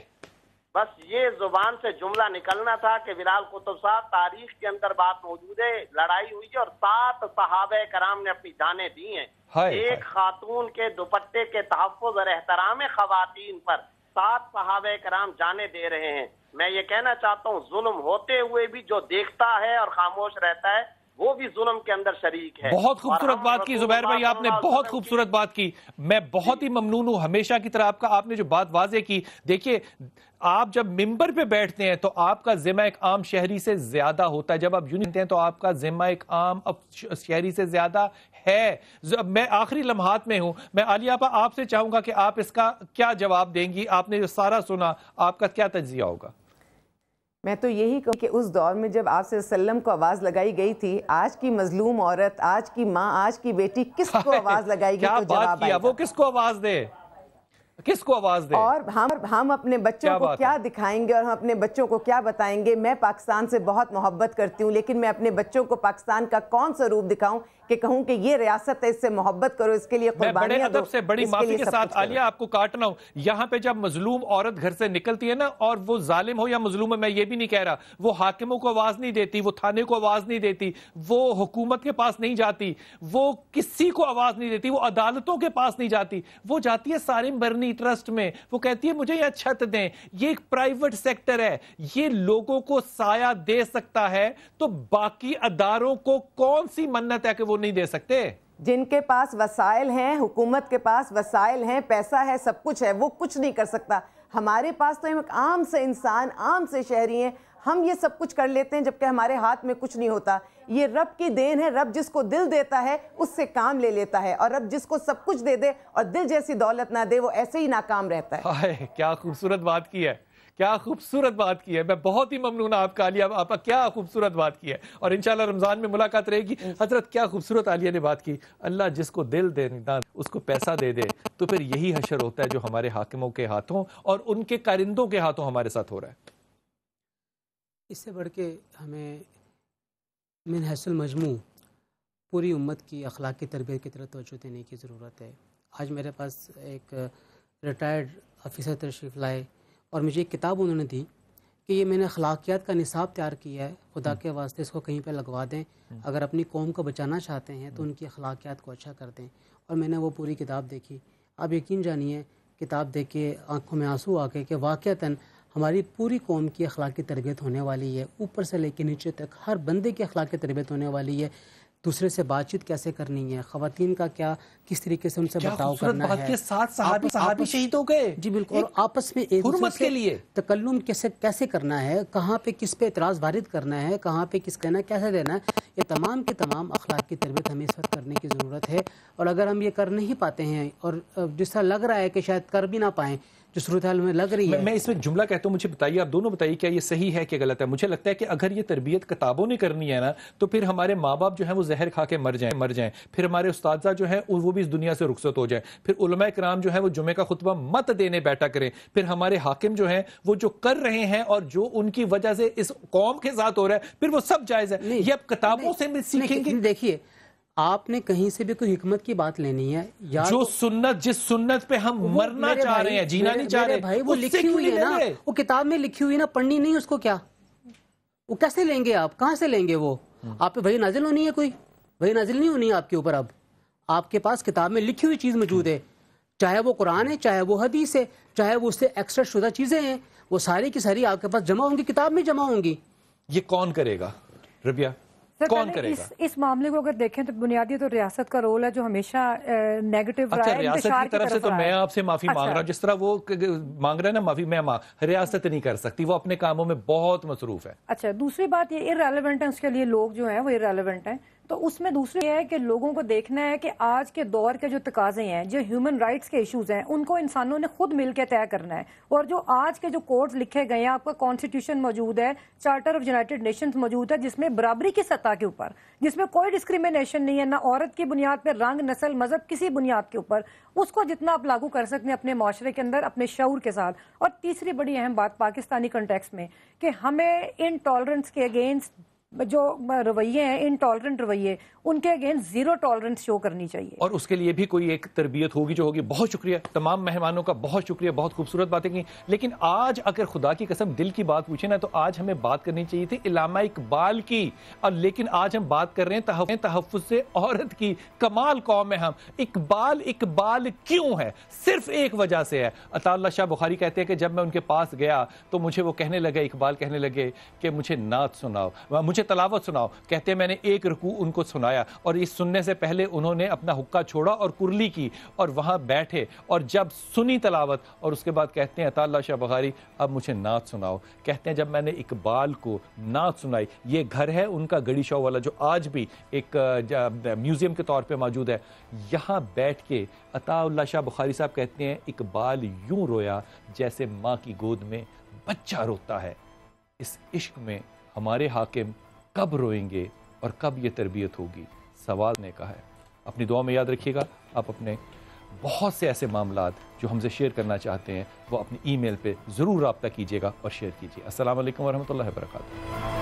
Speaker 9: बस ये जुबान से जुमला निकलना था कि बिलाल कुतुब साहब, तारीख के अंदर बात मौजूद है, लड़ाई हुई है और 7 सहाबे कराम ने अपनी जानें दी हैं। एक खातून के दुपट्टे के तहफ़्फ़ुज़ और एहतराम खवातीन पर 7 सहाबे कराम जाने दे रहे हैं। मैं ये कहना चाहता हूँ, जुल्म होते हुए भी जो देखता है और खामोश रहता है वो भी जुल्म के अंदर शरीक है।
Speaker 5: बहुत खूबसूरत बात की जुबैर भाई, आपने बहुत खूबसूरत बात की। मैं बहुत ही ममनून हूं हमेशा की तरह आपका। आपने जो बात वाज़े की, देखिए आप जब मिंबर पे बैठते हैं तो आपका जिम्मा एक आम शहरी से ज्यादा होता है, जब आप यूं हैं तो आपका जिम्मा एक आम शहरी से ज्यादा है। मैं आखिरी लम्हात में हूं, मैं आलिया आपा आपसे चाहूंगा कि आप इसका क्या जवाब देंगी? आपने जो सारा सुना, आपका क्या तज्जिया होगा?
Speaker 8: मैं तो यही कहूँ कि उस दौर में जब आप सल्लम को आवाज़ लगाई गई थी, आज की मजलूम औरत, आज की माँ, आज की बेटी, किसको आवाज़ लगाई गई?
Speaker 5: क्या
Speaker 8: तो
Speaker 5: बात किया, वो किसको आवाज़ दे, किसको आवाज दे? और
Speaker 8: हम अपने बच्चों को क्या दिखाएंगे और हम अपने बच्चों को क्या बताएंगे? मैं पाकिस्तान से बहुत मोहब्बत करती हूँ, लेकिन मैं अपने बच्चों को पाकिस्तान का कौन सा रूप दिखाऊं कि कहूं कि ये रियासत है, इससे मोहब्बत करो, इसके लिए कुर्बानियां दो।
Speaker 5: से बड़ी माफी के साथ आलिया आपको काटना हूं, यहाँ पे जब मजलूम औरत घर से निकलती है ना, और वो जालिम हो या मजलूम है, मैं ये भी नहीं कह रहा, वो हाकिमों को आवाज नहीं देती, वो थाने को आवाज नहीं देती, वो हुकूमत के पास नहीं जाती, वो किसी को आवाज नहीं देती, वो अदालतों के पास नहीं जाती, वो जाती है सारिम बरनी ट्रस्ट में, वो कहती है मुझे यह छत दें। ये एक प्राइवेट सेक्टर है, ये लोगों को साया दे सकता है, तो बाकी अदारों को कौन सी मन्नत है कि वो नहीं दे सकते?
Speaker 8: जिनके पास वसाइल हैं, हुकूमत के पास वसाइल हैं, पैसा है, सब कुछ है, वो कुछ नहीं कर सकता। हमारे पास तो हम एक आम से इंसान, आम से शहरी हैं, हम ये सब कुछ कर लेते हैं जबकि हमारे हाथ में कुछ नहीं होता। ये रब की देन है, रब जिसको दिल देता है उससे काम ले लेता है, और रब जिसको सब कुछ दे दे और दिल जैसी दौलत ना दे, वो ऐसे ही नाकाम रहता है।
Speaker 5: हाय, क्या खूबसूरत बात की है, क्या खूबसूरत बात की है। मैं बहुत ही ममनून आपका आलिया, आपका क्या खूबसूरत बात की है, और इंशाल्लाह रमजान में मुलाकात रहेगी। हजरत क्या खूबसूरत आलिया ने बात की। अल्लाह जिसको दिल दे ना उसको पैसा दे दे, तो फिर यही हशर होता है जो हमारे हाकिमों के हाथों और उनके कारिंदों के हाथों हमारे साथ हो रहा है।
Speaker 7: इससे बढ़ के हमें मिन हैसुल मजमू पूरी उम्मत की अखलाकी तरबियत की तरफ तवज्जो देने की ज़रूरत है। आज मेरे पास एक रिटायर्ड ऑफिसर तशरीफ़ लाए और मुझे एक किताब उन्होंने दी कि ये मैंने अखलाकियात का निसाब तैयार किया है, खुदा के वास्ते इसको कहीं पे लगवा दें, अगर अपनी कौम को बचाना चाहते हैं तो उनकी अखलाकियात को अच्छा कर दें। और मैंने वो पूरी किताब देखी। आप यकीन जानिए, किताब देख के आँखों में आंसू आ गए कि वाक़तन हमारी पूरी कौम की अखलाकी तरबियत होने वाली है, ऊपर से लेकर नीचे तक हर बंदे की अखलाकी तरबियत होने वाली है। दूसरे से बातचीत कैसे करनी है, ख़वातीन का क्या किस तरीके से उनसे बर्ताव करना है।
Speaker 5: के साथ सहाबी शहीद हो गए।
Speaker 7: जी बिल्कुल, और आपस में एक दूसरे के लिए तकल्लुम कैसे करना है, कहाँ पे किस पे इतराज़ वारिद करना है, कहाँ पे किस कहना कैसे देना है, ये तमाम के तमाम अखलाक की तरबियत हमें इस वक्त करने की ज़रूरत है। और अगर हम ये कर नहीं पाते हैं और जिस तरह लग रहा है कि शायद कर भी ना पाएँ, جو صورتحال میں لگ رہی ہے.
Speaker 5: میں اس میں جملہ کہتا ہوں, مجھے بتائیے, آپ دونوں بتائیے کیا یہ صحیح ہے کہ غلط ہے. مجھے لگتا ہے کہ اگر یہ تربیت کتابوں نے کرنی ہے نا تو پھر ہمارے ماں باپ جو ہیں وہ زہر کھا کے مر جائیں, پھر ہمارے استاذہ جو ہیں وہ بھی اس دنیا سے رخصت ہو جائیں, پھر علماء کرام جو ہیں وہ جمعے کا خطبہ مت دینے بیٹھا کریں, پھر ہمارے حاکم جو ہیں وہ جو کر رہے ہیں اور جو ان کی وجہ سے اس قوم کے ساتھ ہو رہا ہے پھر وہ سب جائز ہے. یہ اب کتابوں سے سیکھیں گے.
Speaker 7: دیکھیے آپ نے کہیں سے بھی کوئی حکمت کی بات لینی ہے,
Speaker 5: جو سنت, جس سنت پہ ہم مرنا چاہ رہے ہیں, جینا نہیں چاہ رہے,
Speaker 7: بھائی وہ لکھی ہوئی ہے نا, وہ کتاب میں لکھی ہوئی نا, پڑھنی نہیں اس کو کیا, وہ کیسے لیں گے آپ, کہاں سے لیں گے وہ؟ آپ پہ وہی نازل ہونی ہے, کوئی وہی نازل نہیں ہونی ہے آپ کے اوپر. اب آپ کے پاس کتاب میں لکھی ہوئی چیز موجود ہے, چاہے وہ قرآن ہے, چاہے وہ حدیث ہے, چاہے وہ اس سے ایکسٹرا شدہ چیزیں ہیں, وہ ساری کی ساری آپ کے پاس جمع ہوں گی, کتاب میں جمع ہوں گی.
Speaker 5: یہ کون کرے گا ربیہ؟ کون کرے گا
Speaker 2: اس معاملے کو؟ اگر دیکھیں تو بنیادی تو ریاست کا رول ہے جو ہمیشہ نیگیٹو رہا ہے.
Speaker 5: ریاست کی طرف سے تو میں آپ سے معافی مانگ رہا ہوں, جس طرح وہ مانگ رہا ہے نا معافی, میں ریاست نہیں کر سکتی, وہ اپنے کاموں میں بہت مصروف ہے.
Speaker 2: اچھا, دوسری بات یہ ارریلیونٹ ہے اس کے لیے, لوگ جو ہیں وہ ارریلیونٹ ہیں. تو اس میں دوسری یہ ہے کہ لوگوں کو دیکھنا ہے کہ آج کے دور کے جو تقاضے ہیں, جو ہیومن رائٹس کے ایشوز ہیں, ان کو انسانوں نے خود مل کے طے کرنا ہے. اور جو آج کے جو کوڈز لکھے گئے ہیں, آپ کا کانسٹیٹیوشن موجود ہے, چارٹر آف یونائٹڈ نیشنز موجود ہے, جس میں برابری کی سطح کے اوپر, جس میں کوئی ڈسکریمنیشن نہیں ہے, نہ عورت کی بنیاد پہ, رنگ, نسل, مذہب, کسی بنیاد کے اوپر, اس کو جتنا آپ لاگو کر سکتے ہیں اپنے معاشرے کے اندر اپنے شعور کے ساتھ. اور تیسری بڑی اہم بات پاکستانی کنٹیکسٹ میں کہ ہمیں انٹالرنس کے اگینسٹ جو رویے ہیں, انٹالرنٹ رویے, ان کے اگینسٹ زیرو ٹالرنس شو کرنی چاہیے.
Speaker 5: اور اس کے لیے بھی کوئی ایک تربیت ہوگی جو ہوگی. بہت شکریہ تمام مہمانوں کا, بہت شکریہ, بہت خوبصورت باتیں کی. لیکن آج اگر خدا کی قسم دل کی بات پوچھیں نا تو آج ہمیں بات کرنی چاہیے تھی علامہ اقبال کی, اور لیکن آج ہم بات کر رہے ہیں تحفظ عورت کی. کمال قوم ہے ہم. اقبال کیوں ہے؟ صرف ایک وجہ سے ہے. عطا اللہ شاہ بخاری کہتے ہیں کہ جب میں ان کے پاس گیا تو مجھے وہ کہنے لگے, اقبال کہنے لگے کہ مجھے نعت سناؤ, مجھے تلاوت سناؤ. کہتے ہیں میں نے ایک رکوع ان کو سنایا, اور اس سننے سے پہلے انہوں نے اپنا حقہ چھوڑا اور کرلی کی اور وہاں بیٹھے, اور جب سنی تلاوت اور اس کے بعد کہتے ہیں عطا اللہ شاہ بخاری اب مجھے نعت سناؤ. کہتے ہیں جب میں نے اقبال کو نعت سنائی, یہ گھر ہے ان کا گڑی شاہ والا جو آج بھی ایک میوزیم کے طور پہ موجود ہے, یہاں بیٹھ کے عطا اللہ شاہ بخاری صاحب کہتے ہیں اقبال یوں رویا جیسے ماں کی گود میں بچہ روتا ہے. اس عشق میں ہمارے حاکم کب روئیں گے اور کب یہ تربیت ہوگی؟ سوال نے کہا ہے. اپنی دعا میں یاد رکھیے گا. آپ اپنے بہت سے ایسے معاملات جو ہم سے شیئر کرنا چاہتے ہیں وہ اپنی ای میل پہ ضرور رابطہ کیجیے گا اور شیئر کیجیے. السلام علیکم ورحمۃ اللہ وبرکاتہ.